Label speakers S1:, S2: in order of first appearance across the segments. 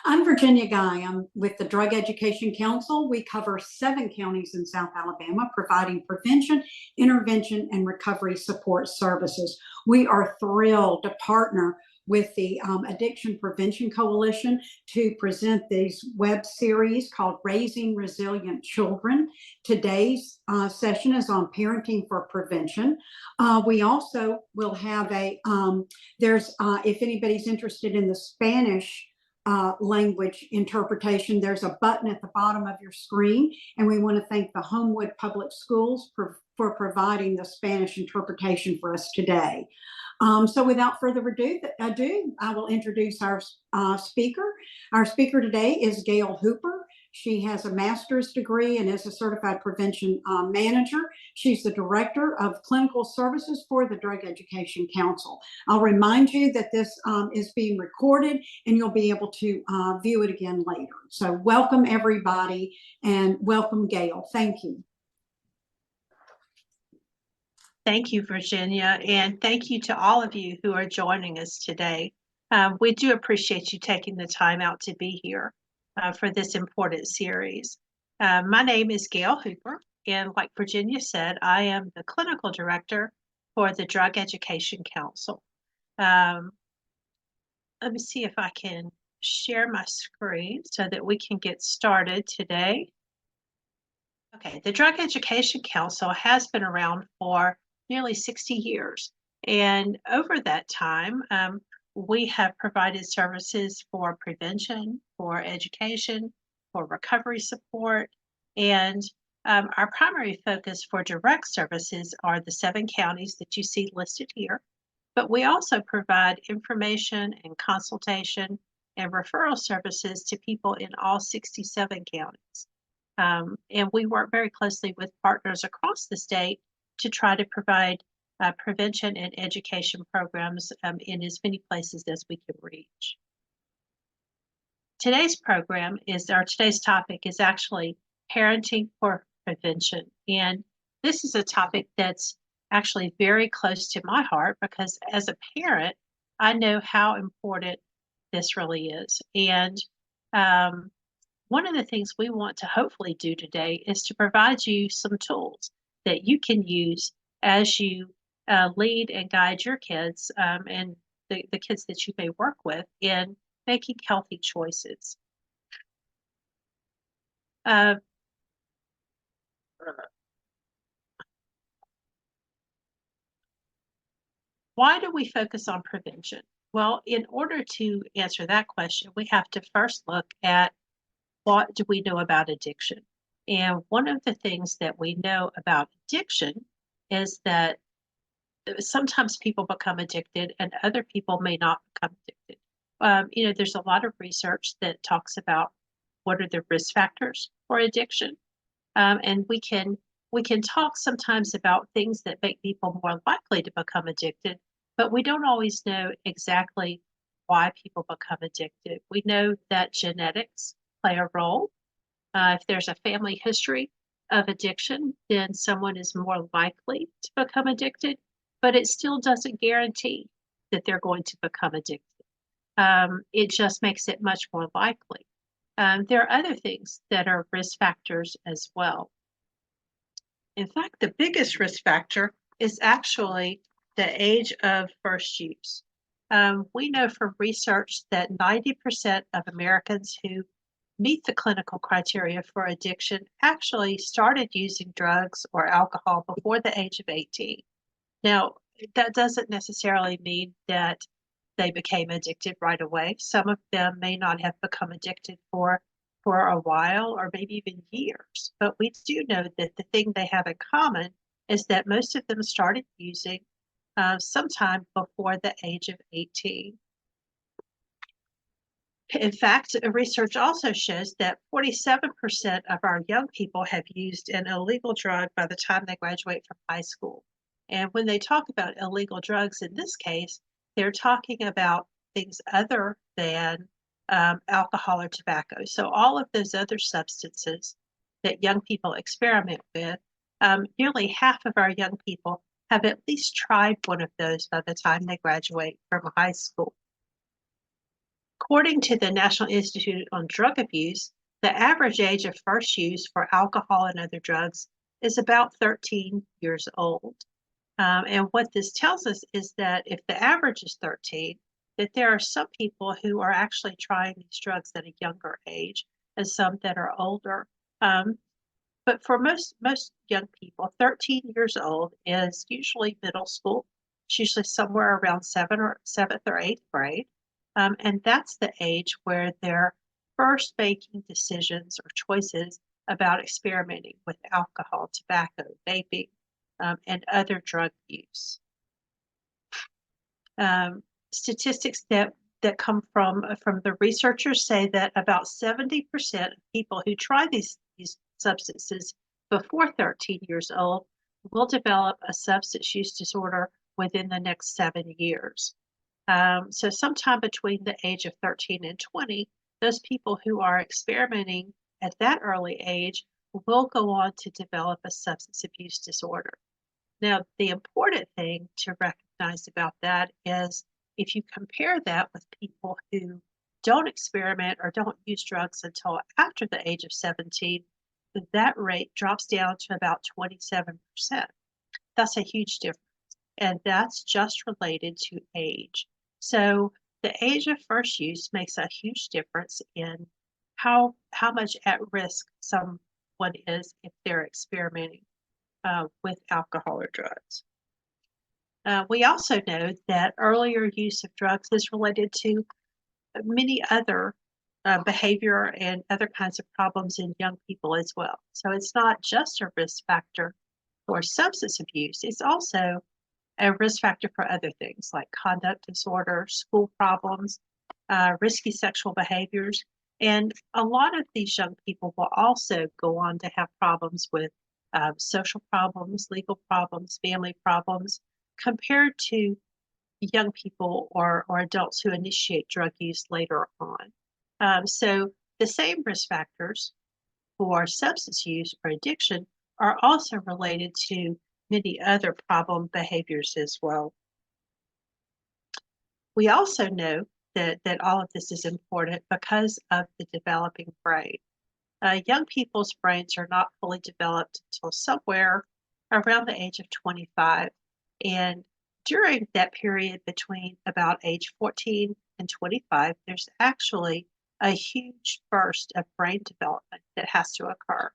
S1: I'm Virginia Guy. I'm with the Drug Education Council. We cover 7 counties in South Alabama, providing prevention, intervention, and recovery support services. We are thrilled to partner with the Addiction Prevention Coalition to present these web series called Raising Resilient Children. Today's session is on parenting for prevention. We also will have if anybody's interested in the Spanish language interpretation, there's a button at the bottom of your screen, and we want to thank the Homewood Public Schools for providing the Spanish interpretation for us today. So without further ado, I will introduce our speaker. Our speaker today is Gail Hooper. She has a master's degree and is a certified prevention manager. She's the director of clinical services for the Drug Education Council. I'll remind you that this is being recorded and you'll be able to view it again later. So welcome everybody, and welcome Gail. Thank you.
S2: Thank you, Virginia, and thank you to all of you who are joining us today. We do appreciate you taking the time out to be here for this important series. My name is Gail Hooper, and like Virginia said, I am the clinical director for the Drug Education Council. Let me see if I can share my screen so that we can get started today. Okay, the Drug Education Council has been around for nearly 60 years. And over that time, we have provided services for prevention, for education, for recovery support, and our primary focus for direct services are the 7 counties that you see listed here. But we also provide information and consultation and referral services to people in all 67 counties. And we work very closely with partners across the state to try to provide prevention and education programs in as many places as we can reach. Today's topic is actually parenting for prevention. And this is a topic that's actually very close to my heart because as a parent, I know how important this really is. And one of the things we want to hopefully do today is to provide you some tools that you can use as you lead and guide your kids and the kids that you may work with in making healthy choices. Why do we focus on prevention? Well, in order to answer that question, we have to first look at what do we know about addiction. And one of the things that we know about addiction is that sometimes people become addicted and other people may not become addicted. There's a lot of research that talks about what are the risk factors for addiction. And we can talk sometimes about things that make people more likely to become addicted, but we don't always know exactly why people become addicted. We know that genetics play a role. If there's a family history of addiction, then someone is more likely to become addicted, but it still doesn't guarantee that they're going to become addicted. It just makes it much more likely. There are other things that are risk factors as well. In fact, the biggest risk factor is actually the age of first use. We know from research that 90% of Americans who meet the clinical criteria for addiction actually started using drugs or alcohol before the age of 18. Now, that doesn't necessarily mean that they became addicted right away. Some of them may not have become addicted for a while or maybe even years. But we do know that the thing they have in common is that most of them started using sometime before the age of 18. In fact, research also shows that 47% of our young people have used an illegal drug by the time they graduate from high school. And when they talk about illegal drugs in this case, they're talking about things other than alcohol or tobacco. So all of those other substances that young people experiment with, nearly half of our young people have at least tried one of those by the time they graduate from high school. According to the National Institute on Drug Abuse, the average age of first use for alcohol and other drugs is about 13 years old. And what this tells us is that if the average is 13, that there are some people who are actually trying these drugs at a younger age and some that are older. But for most young people, 13 years old is usually middle school. It's usually somewhere around seventh or eighth grade. And that's the age where they're first making decisions or choices about experimenting with alcohol, tobacco, vaping, and other drug use. Statistics that come from the researchers say that about 70% of people who try these substances before 13 years old will develop a substance use disorder within the next 7 years. So sometime between the age of 13 and 20, those people who are experimenting at that early age will go on to develop a substance abuse disorder. Now, the important thing to recognize about that is if you compare that with people who don't experiment or don't use drugs until after the age of 17, that rate drops down to about 27%. That's a huge difference, and that's just related to age. So the age of first use makes a huge difference in how much at risk someone is if they're experimenting with alcohol or drugs. We also know that earlier use of drugs is related to many other behavior and other kinds of problems in young people as well. So it's not just a risk factor for substance abuse, it's also a risk factor for other things like conduct disorder, school problems, risky sexual behaviors. And a lot of these young people will also go on to have problems with social problems, legal problems, family problems, compared to young people or adults who initiate drug use later on. So the same risk factors for substance use or addiction are also related to many other problem behaviors as well. We also know that all of this is important because of the developing brain. Young people's brains are not fully developed until somewhere around the age of 25. And during that period between about age 14 and 25, there's actually a huge burst of brain development that has to occur.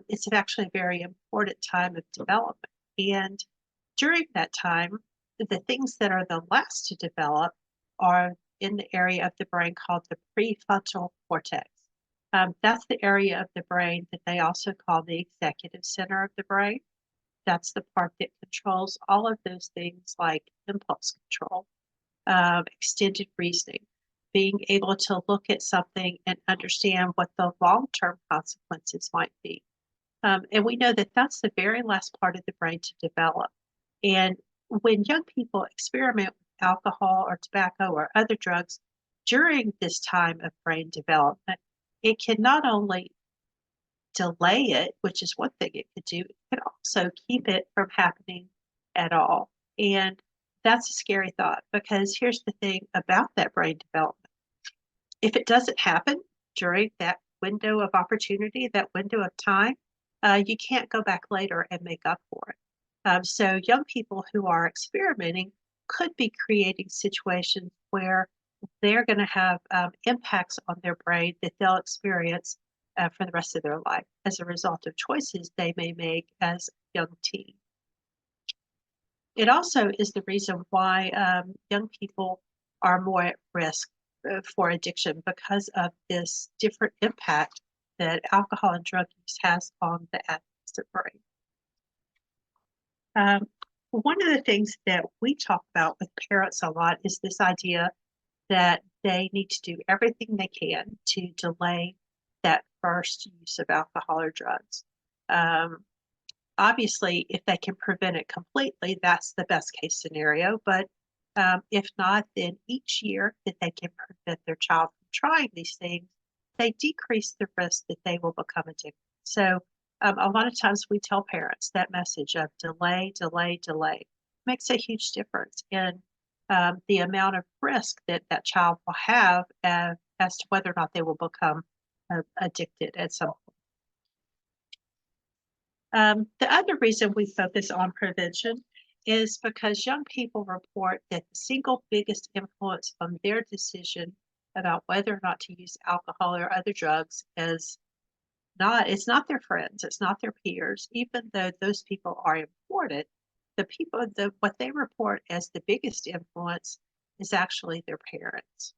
S2: It's actually a very important time of development. And during that time, the things that are the last to develop are in the area of the brain called the prefrontal cortex. That's the area of the brain that they also call the executive center of the brain. That's the part that controls all of those things like impulse control, extended reasoning, being able to look at something and understand what the long-term consequences might be. And we know that that's the very last part of the brain to develop. And when young people experiment with alcohol or tobacco or other drugs during this time of brain development, it can not only delay it, which is one thing it could do, it can also keep it from happening at all. And that's a scary thought, because here's the thing about that brain development. If it doesn't happen during that window of opportunity, that window of time, you can't go back later and make up for it. So young people who are experimenting could be creating situations where they're going to have impacts on their brain that they'll experience for the rest of their life as a result of choices they may make as a young teen. It also is the reason why young people are more at risk for addiction, because of this different impact that alcohol and drug use has on the adolescent brain. One of the things that we talk about with parents a lot is this idea that they need to do everything they can to delay that first use of alcohol or drugs. Obviously, if they can prevent it completely, that's the best case scenario. But if not, then each year that they can prevent their child from trying these things, they decrease the risk that they will become addicted. So a lot of times we tell parents that message of delay, delay, delay makes a huge difference in the amount of risk that that child will have as to whether or not they will become addicted at some point. The other reason we focus on prevention is because young people report that the single biggest influence on their decision about whether or not to use alcohol or other drugs is it's not their friends, it's not their peers, even though those people are important. What they report as the biggest influence is actually their parents.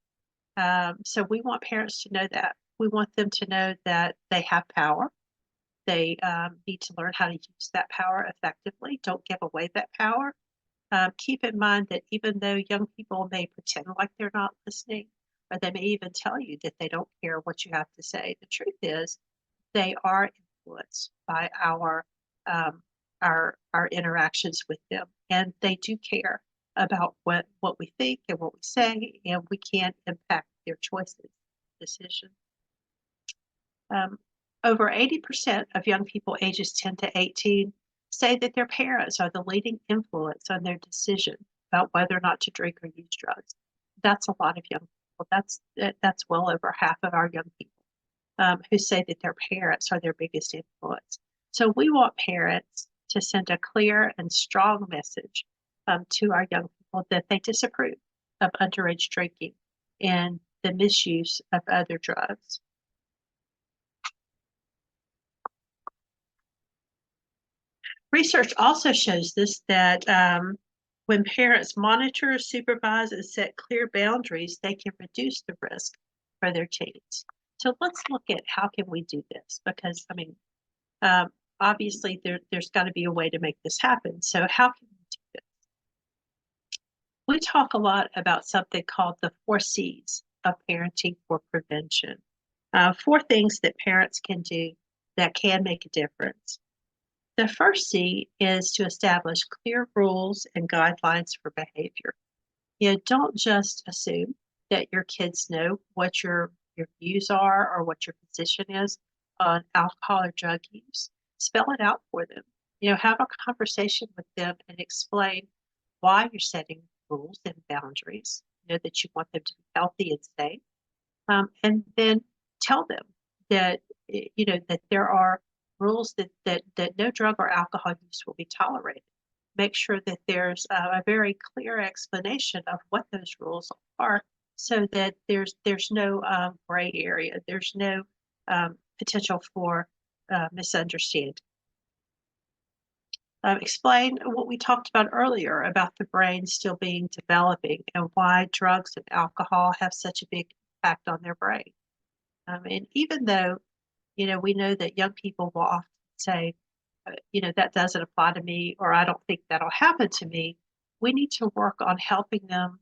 S2: So we want parents to know that. We want them to know that they have power. They need to learn how to use that power effectively. Don't give away that power. Keep in mind that even though young people may pretend like they're not listening, or they may even tell you that they don't care what you have to say, the truth is they are influenced by our interactions with them, and they do care about what we think and what we say, and we can impact their choices, decisions. Over 80% of young people ages 10 to 18 say that their parents are the leading influence on their decision about whether or not to drink or use drugs. That's a lot of young people. That's well over half of our young people who say that their parents are their biggest influence. So we want parents to send a clear and strong message to our young people that they disapprove of underage drinking and the misuse of other drugs. Research also shows this, that when parents monitor, supervise, and set clear boundaries, they can reduce the risk for their teens. So let's look at how can we do this, because I mean, obviously there's got to be a way to make this happen. So how can we do this? We talk a lot about something called the 4 C's of parenting for prevention. 4 things that parents can do that can make a difference. The first C is to establish clear rules and guidelines for behavior. Don't just assume that your kids know what your views are or what your position is on alcohol or drug use. Spell it out for them. Have a conversation with them and explain why you're setting rules and boundaries, that you want them to be healthy and safe. And then tell them that, that there are rules that no drug or alcohol use will be tolerated. Make sure that there's a very clear explanation of what those rules are, so that there's no gray area. There's no potential for misunderstanding. Explain what we talked about earlier about the brain still being developing and why drugs and alcohol have such a big impact on their brain. And even though we know that young people will often say, that doesn't apply to me, or I don't think that'll happen to me. We need to work on helping them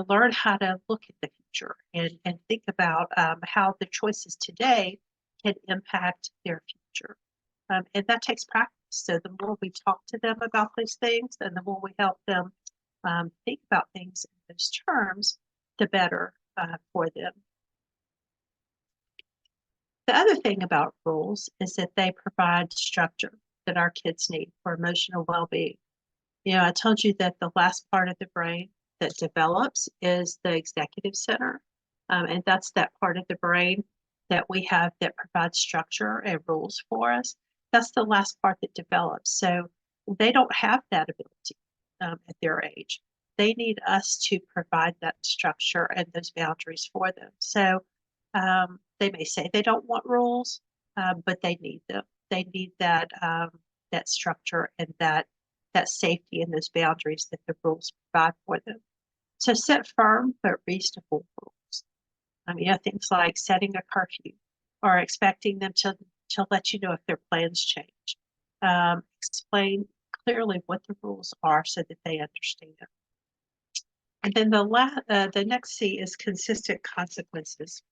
S2: learn how to look at the future and think about how the choices today can impact their future. And that takes practice. So the more we talk to them about those things, and the more we help them think about things in those terms, the better for them. The other thing about rules is that they provide structure that our kids need for emotional well-being. I told you that the last part of the brain that develops is the executive center. And that's that part of the brain that we have that provides structure and rules for us. That's the last part that develops. So they don't have that ability at their age. They need us to provide that structure and those boundaries for them. So they may say they don't want rules, but they need them. They need that structure and that safety and those boundaries that the rules provide for them. So set firm but reasonable rules. Things like setting a curfew or expecting them to let you know if their plans change. Explain clearly what the rules are so that they understand. And then the next C is consistent consequences.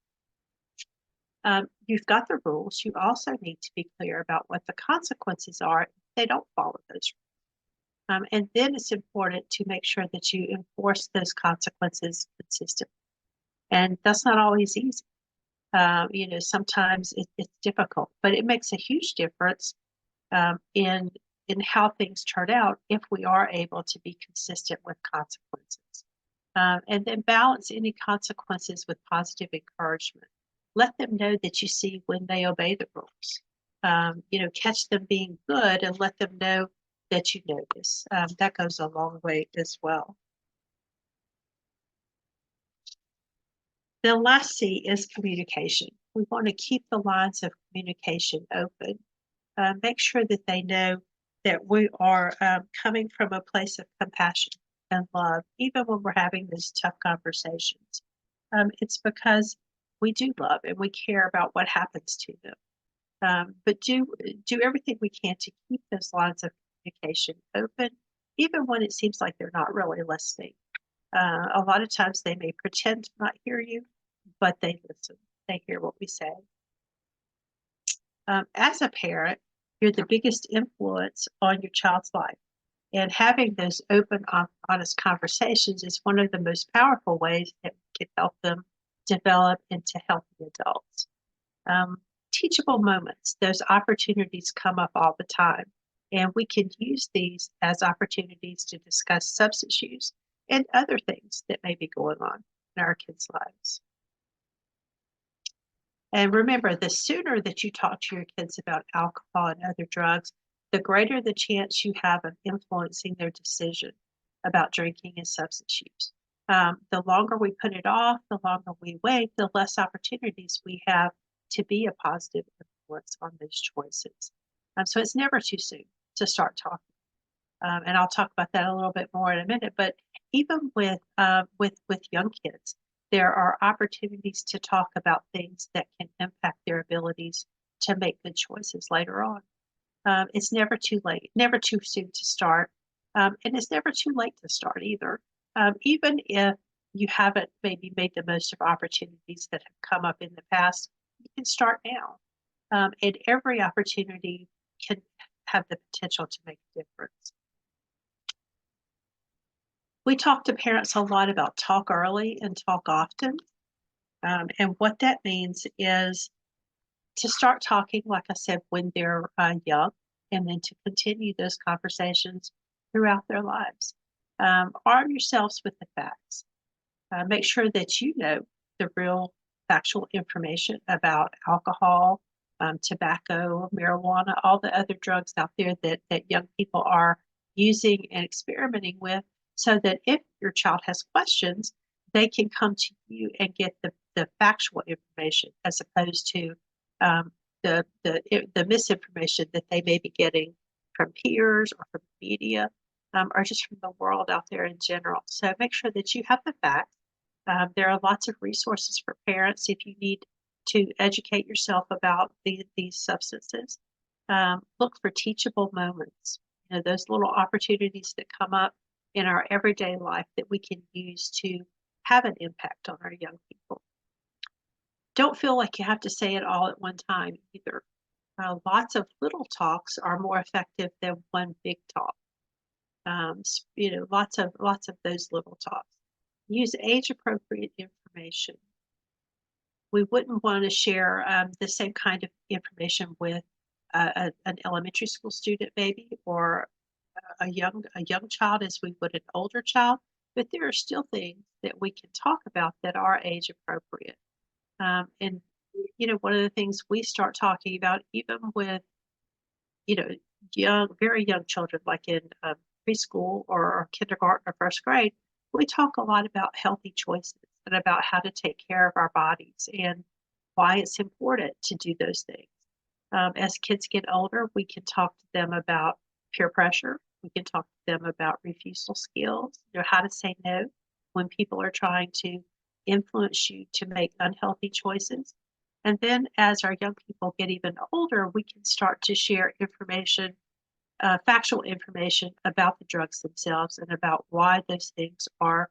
S2: You've got the rules. You also need to be clear about what the consequences are if they don't follow those rules. And then it's important to make sure that you enforce those consequences consistently. And that's not always easy. Sometimes it's difficult, but it makes a huge difference in how things turn out if we are able to be consistent with consequences. And then balance any consequences with positive encouragement. Let them know that you see when they obey the rules. Catch them being good and let them know that you notice. That goes a long way as well. The last C is communication. We want to keep the lines of communication open. Make sure that they know that we are coming from a place of compassion and love, even when we're having these tough conversations. It's because we do love and we care about what happens to them. But do everything we can to keep those lines of communication open, even when it seems like they're not really listening. A lot of times they may pretend to not hear you, but they listen. They hear what we say. As a parent, you're the biggest influence on your child's life. And having those open, honest conversations is one of the most powerful ways that we can help them develop into healthy adults. Teachable moments, those opportunities come up all the time. And we can use these as opportunities to discuss substance use and other things that may be going on in our kids' lives. And remember, the sooner that you talk to your kids about alcohol and other drugs, the greater the chance you have of influencing their decision about drinking and substance use. The longer we put it off, the longer we wait, the less opportunities we have to be a positive influence on those choices. So it's never too soon to start talking. And I'll talk about that a little bit more in a minute. But even with young kids, there are opportunities to talk about things that can impact their abilities to make good choices later on. It's never too late, never too soon to start, and it's never too late to start either. Even if you haven't maybe made the most of opportunities that have come up in the past, you can start now. And every opportunity can have the potential to make a difference. We talk to parents a lot about talk early and talk often. And what that means is to start talking, like I said, when they're young, and then to continue those conversations throughout their lives. Arm yourselves with the facts. Make sure that you know the real factual information about alcohol, tobacco, marijuana, all the other drugs out there that young people are using and experimenting with, so that if your child has questions, they can come to you and get the factual information as opposed to the misinformation that they may be getting from peers or from media, or just from the world out there in general. So make sure that you have the facts. There are lots of resources for parents if you need to educate yourself about these substances. Look for teachable moments, those little opportunities that come up in our everyday life that we can use to have an impact on our young people. Don't feel like you have to say it all at one time either. Lots of little talks are more effective than one big talk. Lots of those little talks. Use age-appropriate information. We wouldn't want to share the same kind of information with an elementary school student, maybe, or a young child as we would an older child. But there are still things that we can talk about that are age appropriate. And one of the things we start talking about, even with very young children, like in preschool or kindergarten or first grade, we talk a lot about healthy choices and about how to take care of our bodies and why it's important to do those things. As kids get older, we can talk to them about peer pressure. We can talk to them about refusal skills, how to say no when people are trying to influence you to make unhealthy choices. And then as our young people get even older, we can start to share information, factual information about the drugs themselves and about why those things are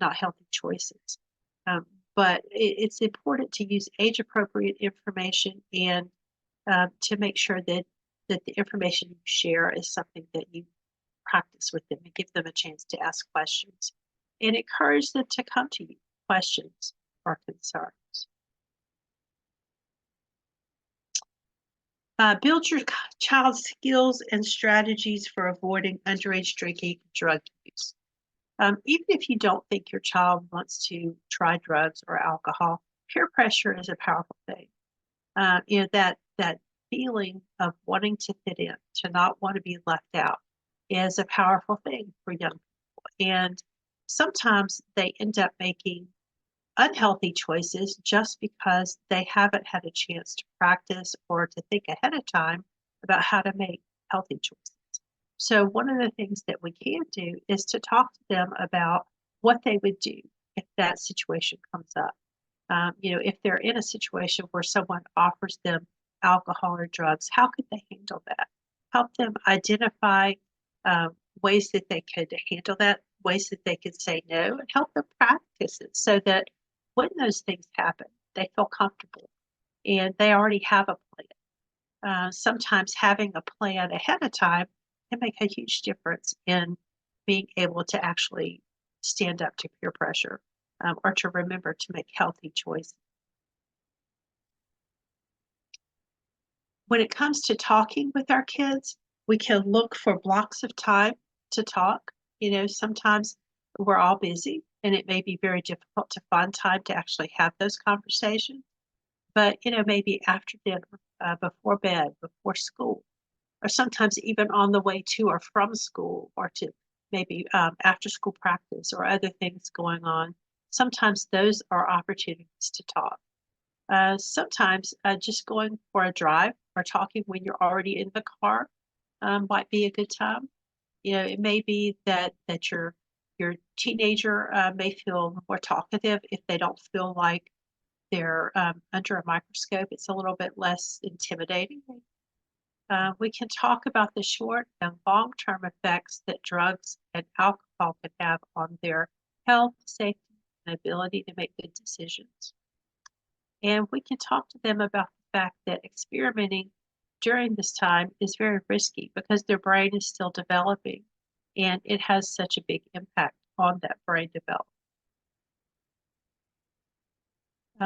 S2: not healthy choices. But it's important to use age-appropriate information and to make sure that the information you share is something that you practice with them and give them a chance to ask questions and encourage them to come to you with questions or concerns. Build your child's skills and strategies for avoiding underage drinking and drug use. Even if you don't think your child wants to try drugs or alcohol, peer pressure is a powerful thing. That feeling of wanting to fit in, to not want to be left out, is a powerful thing for young people. And sometimes they end up making unhealthy choices just because they haven't had a chance to practice or to think ahead of time about how to make healthy choices. So one of the things that we can do is to talk to them about what they would do if that situation comes up. If they're in a situation where someone offers them alcohol or drugs, how could they handle that? Help them identify ways that they could handle that, ways that they could say no, and help them practice it so that when those things happen, they feel comfortable and they already have a plan. Sometimes having a plan ahead of time can make a huge difference in being able to actually stand up to peer pressure or to remember to make healthy choices. When it comes to talking with our kids, we can look for blocks of time to talk. Sometimes we're all busy and it may be very difficult to find time to actually have those conversations. But, maybe after dinner, before bed, before school, or sometimes even on the way to or from school, or to maybe after school practice or other things going on. Sometimes those are opportunities to talk. Sometimes just going for a drive or talking when you're already in the car might be a good time. It may be that your teenager may feel more talkative if they don't feel like they're under a microscope. It's a little bit less intimidating. We can talk about the short and long-term effects that drugs and alcohol can have on their health, safety, and ability to make good decisions. And we can talk to them about the fact that experimenting during this time is very risky because their brain is still developing and it has such a big impact on that brain development.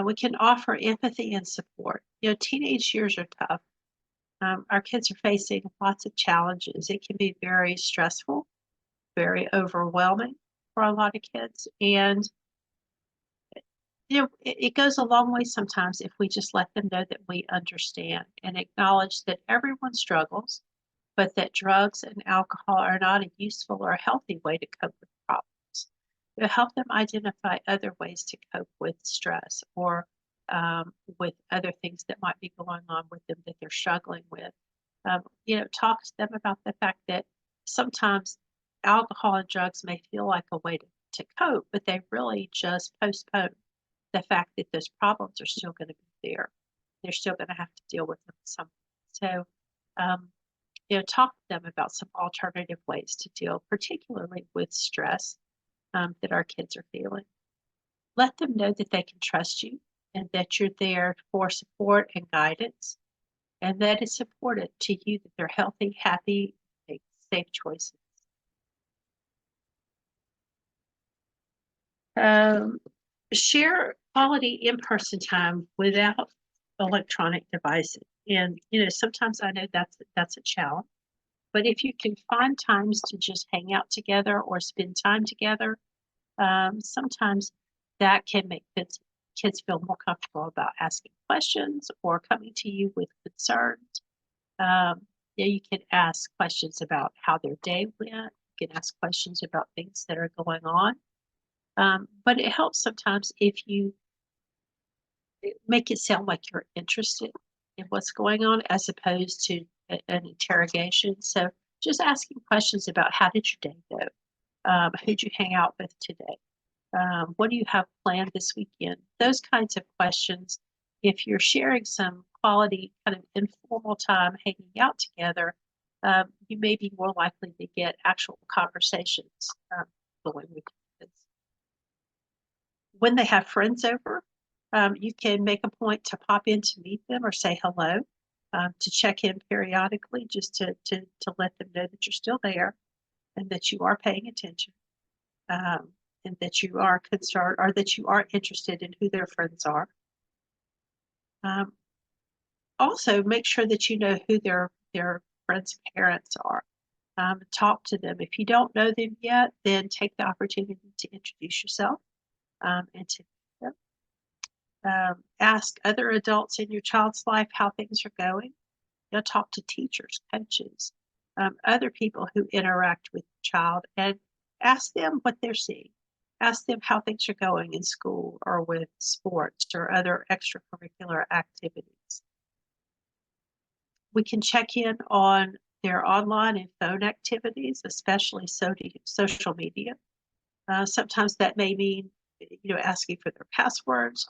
S2: We can offer empathy and support. Teenage years are tough. Our kids are facing lots of challenges. It can be very stressful, very overwhelming for a lot of kids. And it goes a long way sometimes if we just let them know that we understand and acknowledge that everyone struggles, but that drugs and alcohol are not a useful or a healthy way to cope with problems. To help them identify other ways to cope with stress or with other things that might be going on with them that they're struggling with. Talk to them about the fact that sometimes alcohol and drugs may feel like a way to cope, but they really just postpone the fact that those problems are still going to be there. They're still going to have to deal with them at some point. So, talk to them about some alternative ways to deal, particularly with stress that our kids are feeling. Let them know that they can trust you and that you're there for support and guidance, and that it's important to you that they're healthy, happy, make safe choices. Share quality in-person time without electronic devices. And sometimes I know that's a challenge, but if you can find times to just hang out together or spend time together, sometimes that can make kids feel more comfortable about asking questions or coming to you with concerns. You can ask questions about how their day went. You can ask questions about things that are going on. But it helps sometimes if you make it sound like you're interested in what's going on as opposed to an interrogation. So just asking questions about how did your day go? Who'd you hang out with today? What do you have planned this weekend? Those kinds of questions. If you're sharing some quality kind of informal time hanging out together, you may be more likely to get actual conversations going with kids. When they have friends over, you can make a point to pop in to meet them or say hello, to check in periodically, just to let them know that you're still there and that you are paying attention. And that you are concerned or that you are interested in who their friends are. Also, make sure that you know who their friends' parents are. Talk to them. If you don't know them yet, then take the opportunity to introduce yourself and to them. Ask other adults in your child's life how things are going. Talk to teachers, coaches, other people who interact with the child, and ask them what they're seeing. Ask them how things are going in school or with sports or other extracurricular activities. We can check in on their online and phone activities, especially social media. Sometimes that may mean, asking for their passwords,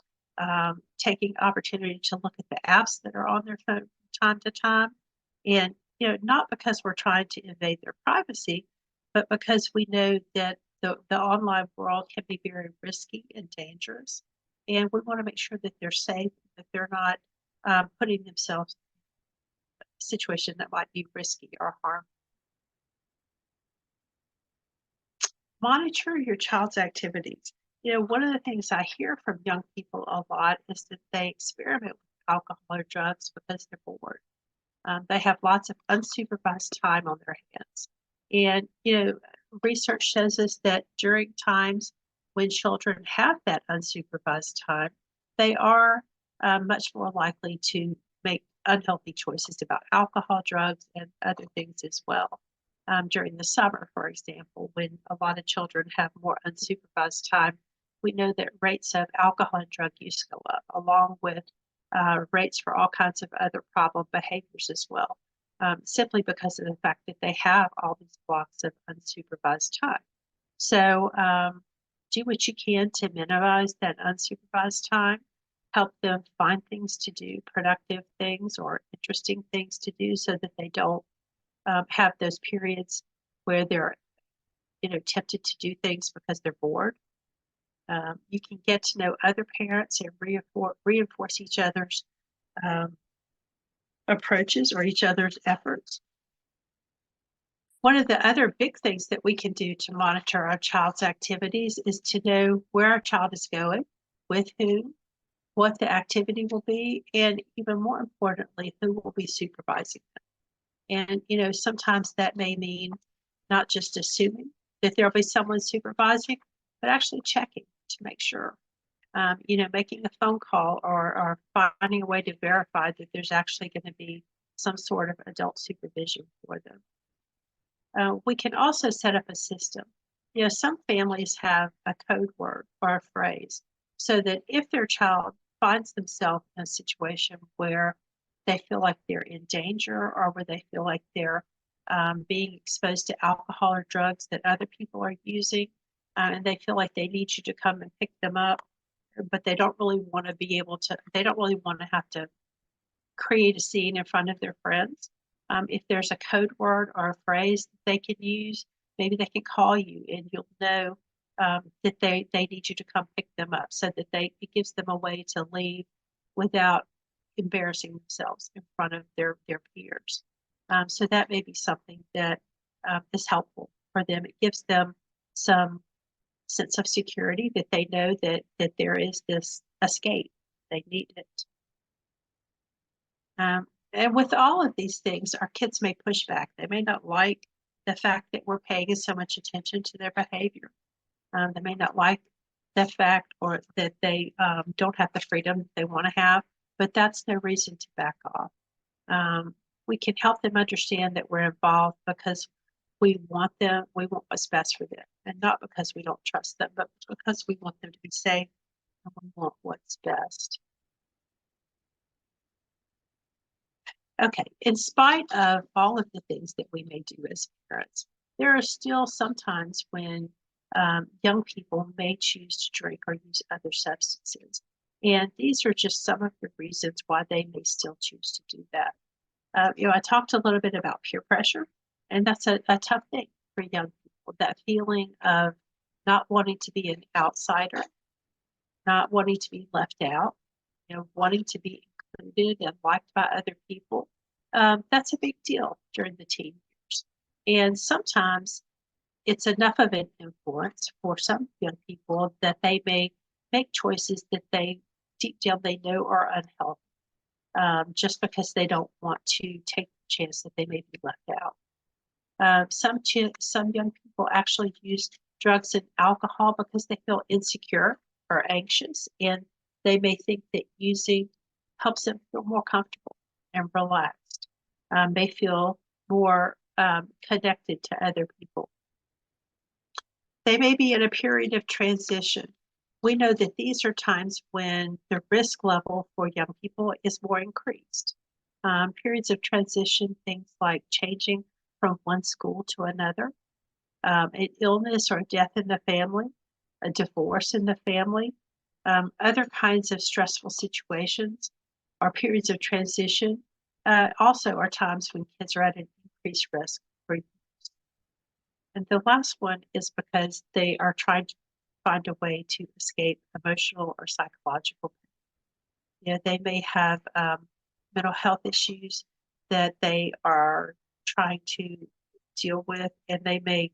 S2: taking opportunity to look at the apps that are on their phone from time to time. And, not because we're trying to invade their privacy, but because we know that the online world can be very risky and dangerous. And we want to make sure that they're safe, that they're not putting themselves in a situation that might be risky or harmful. Monitor your child's activities. One of the things I hear from young people a lot is that they experiment with alcohol or drugs because they're bored. They have lots of unsupervised time on their hands. And, research shows us that during times when children have that unsupervised time, they are much more likely to make unhealthy choices about alcohol, drugs, and other things as well. During the summer, for example, when a lot of children have more unsupervised time, we know that rates of alcohol and drug use go up, along with rates for all kinds of other problem behaviors as well, simply because of the fact that they have all these blocks of unsupervised time. So do what you can to minimize that unsupervised time, help them find things to do, productive things or interesting things to do, so that they don't have those periods where they're, tempted to do things because they're bored. You can get to know other parents and reinforce each other's approaches or each other's efforts. One of the other big things that we can do to monitor our child's activities is to know where our child is going, with whom, what the activity will be, and even more importantly, who will be supervising them. And, sometimes that may mean not just assuming that there'll be someone supervising, but actually checking to make sure, making a phone call or finding a way to verify that there's actually going to be some sort of adult supervision for them. We can also set up a system. Some families have a code word or a phrase, so that if their child finds themselves in a situation where they feel like they're in danger, or where they feel like they're being exposed to alcohol or drugs that other people are using, and they feel like they need you to come and pick them up, but they don't really want to have to create a scene in front of their friends. If there's a code word or a phrase that they can use, maybe they can call you and you'll know that they need you to come pick them up, so that it gives them a way to leave without embarrassing themselves in front of their peers. So that may be something that is helpful for them. It gives them some sense of security, that they know that there is this escape. They need it. And with all of these things, our kids may push back. They may not like the fact that we're paying so much attention to their behavior. They may not like the fact or that they don't have the freedom they want to have, but that's no reason to back off. We can help them understand that we're involved because we want what's best for them, and not because we don't trust them, but because we want them to be safe and we want what's best. Okay, in spite of all of the things that we may do as parents, there are still some times when young people may choose to drink or use other substances. And these are just some of the reasons why they may still choose to do that. I talked a little bit about peer pressure, and that's a tough thing for young people, that feeling of not wanting to be an outsider, not wanting to be left out, wanting to be included and liked by other people. That's a big deal during the teen years. And sometimes it's enough of an influence for some young people that they may make choices that deep down they know are unhealthy, just because they don't want to take the chance that they may be left out. Some young people actually use drugs and alcohol because they feel insecure or anxious, and they may think that using helps them feel more comfortable and relaxed. They feel more connected to other people. They may be in a period of transition. We know that these are times when the risk level for young people is more increased. Periods of transition, things like changing from one school to another, an illness or death in the family, a divorce in the family, other kinds of stressful situations, or periods of transition also are times when kids are at an increased risk for use. And the last one is because they are trying to find a way to escape emotional or psychological pain. You know, they may have mental health issues that they are trying to deal with, and they may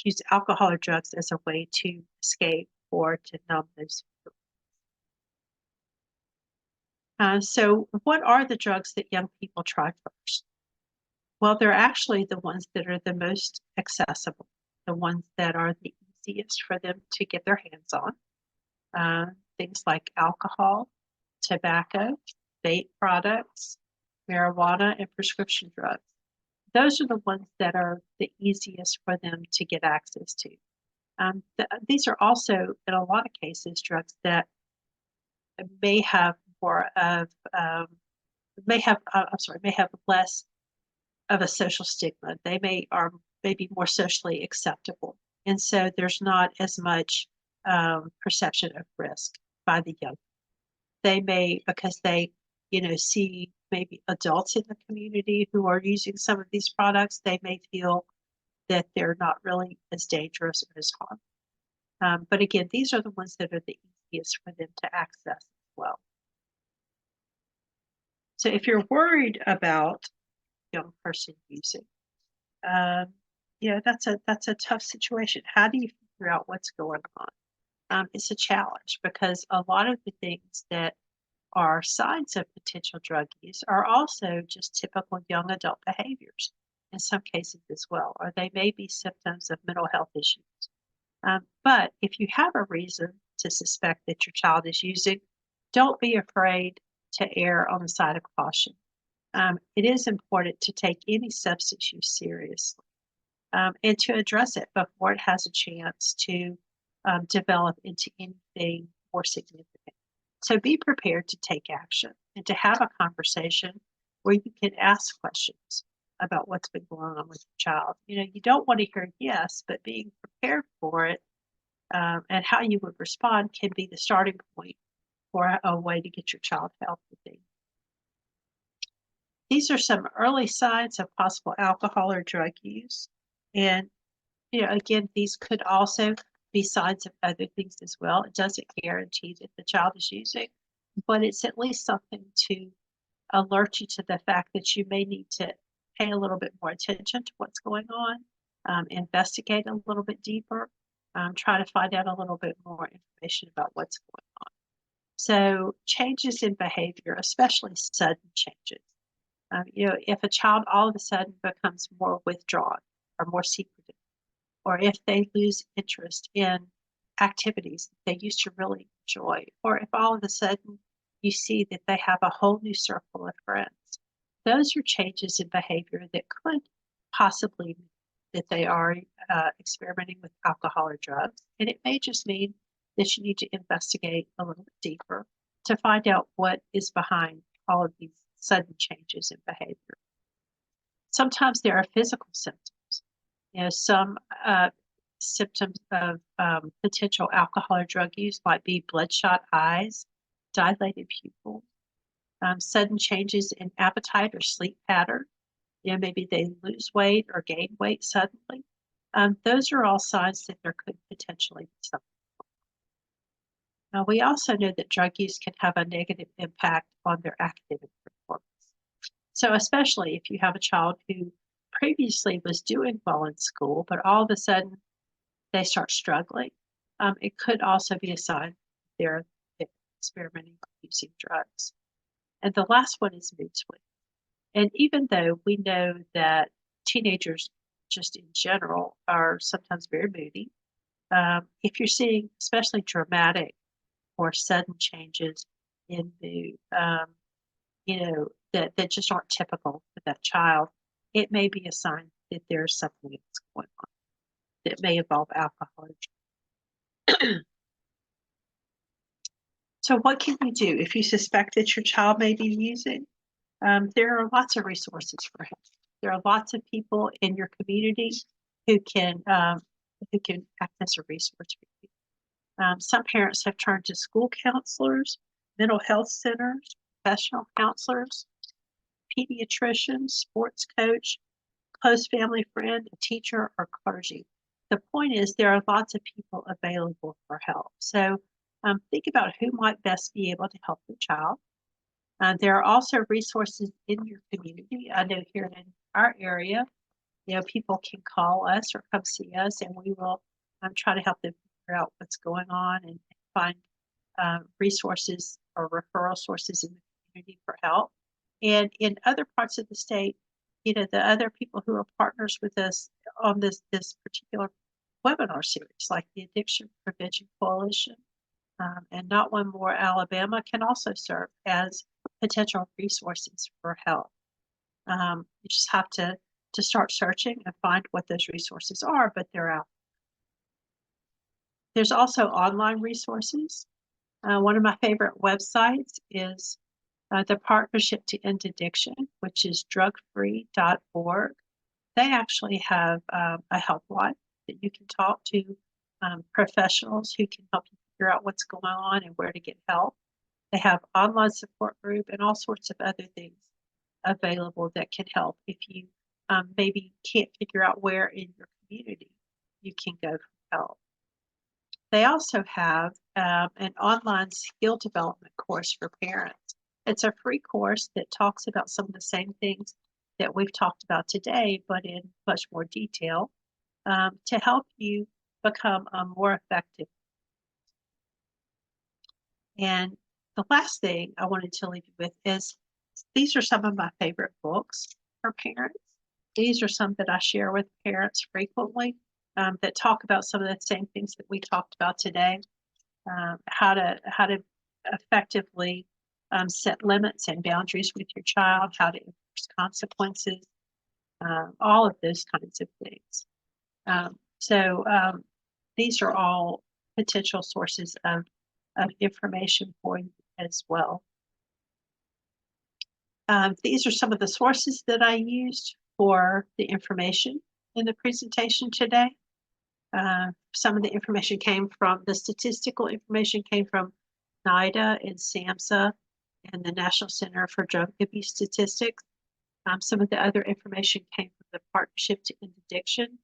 S2: use alcohol or drugs as a way to escape or to numb those feelings. So what are the drugs that young people try first? Well, they're actually the ones that are the most accessible, the ones that are the easiest for them to get their hands on. Things like alcohol, tobacco, vape products, marijuana, and prescription drugs. Those are the ones that are the easiest for them to get access to. These are also, in a lot of cases, drugs that may have more of, may have less of a social stigma. They may be more socially acceptable, and so there's not as much perception of risk by the young. They may, because they, see maybe adults in the community who are using some of these products, they may feel that they're not really as dangerous or as harmful. But again, these are the ones that are the easiest for them to access as well. So if you're worried about a young person using, that's a tough situation. How do you figure out what's going on? It's a challenge because a lot of the things that are signs of potential drug use are also just typical young adult behaviors in some cases as well, or they may be symptoms of mental health issues. But if you have a reason to suspect that your child is using, don't be afraid to err on the side of caution. It is important to take any substance use seriously and to address it before it has a chance to develop into anything more significant. So be prepared to take action and to have a conversation where you can ask questions about what's been going on with your child. You don't want to hear yes, but being prepared for it and how you would respond can be the starting point for a way to get your child help with things. These are some early signs of possible alcohol or drug use. And, again, these could also be signs of other things as well. It doesn't guarantee that the child is using, but it's at least something to alert you to the fact that you may need to pay a little bit more attention to what's going on, investigate a little bit deeper, try to find out a little bit more information about what's going on. So changes in behavior, especially sudden changes. If a child all of a sudden becomes more withdrawn or more secretive, or if they lose interest in activities that they used to really enjoy, or if all of a sudden you see that they have a whole new circle of friends, those are changes in behavior that could possibly mean that they are experimenting with alcohol or drugs. And it may just mean that you need to investigate a little bit deeper to find out what is behind all of these sudden changes in behavior. Sometimes there are physical symptoms. Some symptoms of potential alcohol or drug use might be bloodshot eyes, dilated pupils, sudden changes in appetite or sleep pattern. Maybe they lose weight or gain weight suddenly. Those are all signs that there could potentially be something. Now, we also know that drug use can have a negative impact on their academic performance. So especially if you have a child who previously was doing well in school, but all of a sudden they start struggling, it could also be a sign they're experimenting with using drugs. And the last one is mood swings. And even though we know that teenagers just in general are sometimes very moody. If you're seeing especially dramatic or sudden changes in mood, that just aren't typical for that child, it may be a sign that there's something that's going on that may involve alcohol. So what can you do if you suspect that your child may be using? There are lots of resources for help. There are lots of people in your community who can act as a resource for you. Some parents have turned to school counselors, mental health centers, professional counselors, pediatricians, sports coach, close family friend, a teacher, or clergy. The point is there are lots of people available for help. So think about who might best be able to help your child. There are also resources in your community. I know here in our area, people can call us or come see us, and we will try to help them figure out what's going on and find resources or referral sources in the community for help. And in other parts of the state, the other people who are partners with us on this particular webinar series, like the Addiction Prevention Coalition and Not One More Alabama, can also serve as potential resources for help. You just have to start searching and find what those resources are, but they're out. There's also online resources. One of my favorite websites is the Partnership to End Addiction, which is drugfree.org. They actually have a helpline that you can talk to professionals who can help you figure out what's going on and where to get help. They have online support group and all sorts of other things available that can help if you maybe can't figure out where in your community you can go for help. They also have an online skill development course for parents. It's a free course that talks about some of the same things that we've talked about today, but in much more detail to help you become more effective. And the last thing I wanted to leave you with is these are some of my favorite books for parents. These are some that I share with parents frequently that talk about some of the same things that we talked about today. How to effectively set limits and boundaries with your child, how to enforce consequences, all of those kinds of things. So these are all potential sources of information for you as well. These are some of the sources that I used for the information in the presentation today. Some of the information came from, the statistical information came from NIDA and SAMHSA and the National Center for Drug Abuse Statistics. Some of the other information came from the Partnership to End Addiction.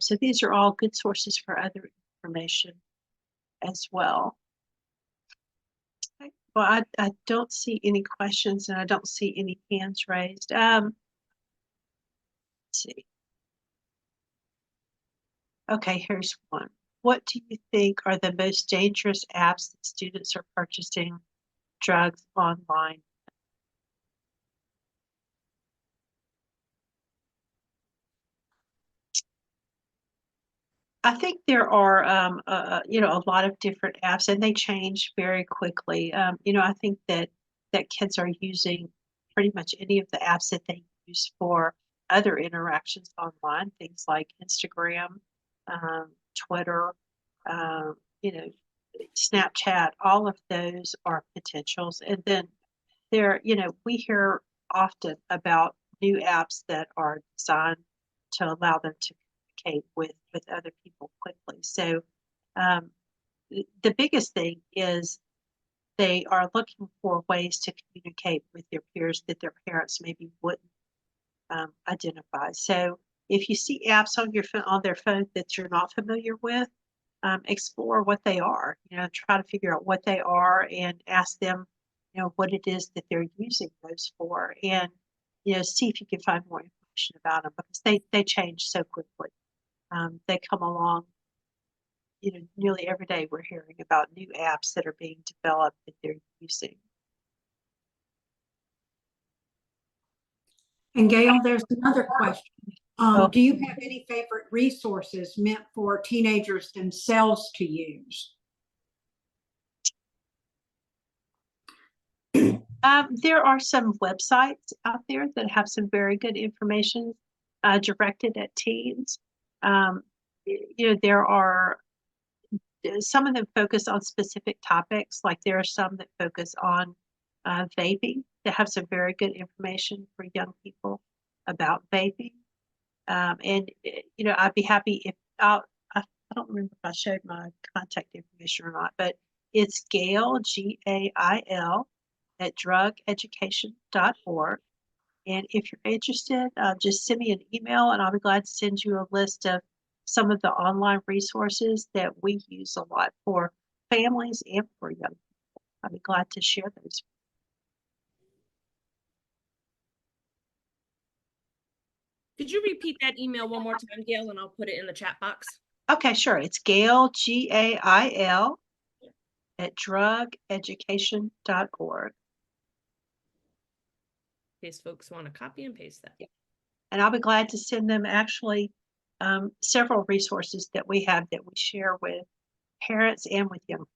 S2: So these are all good sources for other information as well. Well, I don't see any questions and I don't see any hands raised. Let's see. Okay, here's one. What do you think are the most dangerous apps that students are purchasing drugs online? I think there are, a lot of different apps, and they change very quickly. I think that kids are using pretty much any of the apps that they use for other interactions online, things like Instagram, Twitter, Snapchat. All of those are potentials. And then we hear often about new apps that are designed to allow them to communicate with other people quickly. So the biggest thing is they are looking for ways to communicate with their peers that their parents maybe wouldn't identify. So if you see apps on their phone that you're not familiar with, explore what they are. Try to figure out what they are and ask them, what it is that they're using those for, and see if you can find more information about them, because they change so quickly. They come along, nearly every day we're hearing about new apps that are being developed that they're using.
S1: And Gail, there's another question. Do you have any favorite resources meant for teenagers themselves to use?
S2: There are some websites out there that have some very good information directed at teens. There are some of them focus on specific topics, like there are some that focus on vaping that have some very good information for young people about vaping. I'd be happy if I don't remember if I showed my contact information or not, but it's Gail, Gail, at drugeducation.org. And if you're interested, just send me an email and I'll be glad to send you a list of some of the online resources that we use a lot for families and for young people. I'll be glad to share those.
S3: Could you repeat that email one more time, Gail, and I'll put it in the chat box?
S2: Okay, sure. It's Gail, Gail, at drugeducation.org.
S3: In case folks want to copy and paste that.
S2: Yeah. And I'll be glad to send them actually several resources that we have that we share with parents and with young people.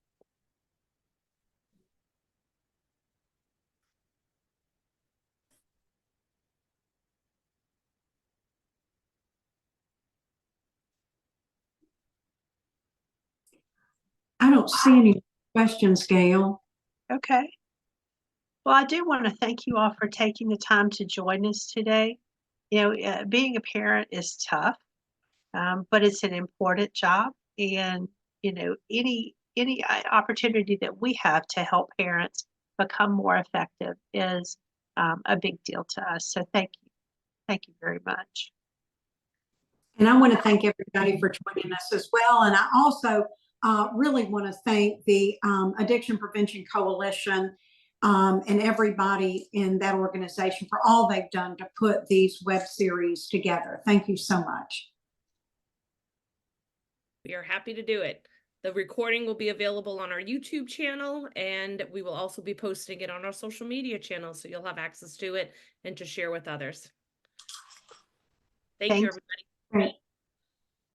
S1: I don't see any questions, Gail.
S2: Okay. Well, I do want to thank you all for taking the time to join us today. Being a parent is tough, but it's an important job. And, any opportunity that we have to help parents become more effective is a big deal to us. So thank you. Thank you very much.
S1: And I want to thank everybody for joining us as well. And I also really want to thank the Addiction Prevention Coalition and everybody in that organization for all they've done to put these web series together. Thank you so much.
S3: We are happy to do it. The recording will be available on our YouTube channel, and we will also be posting it on our social media channel, so you'll have access to it and to share with others. Thank you, everybody.
S1: Great.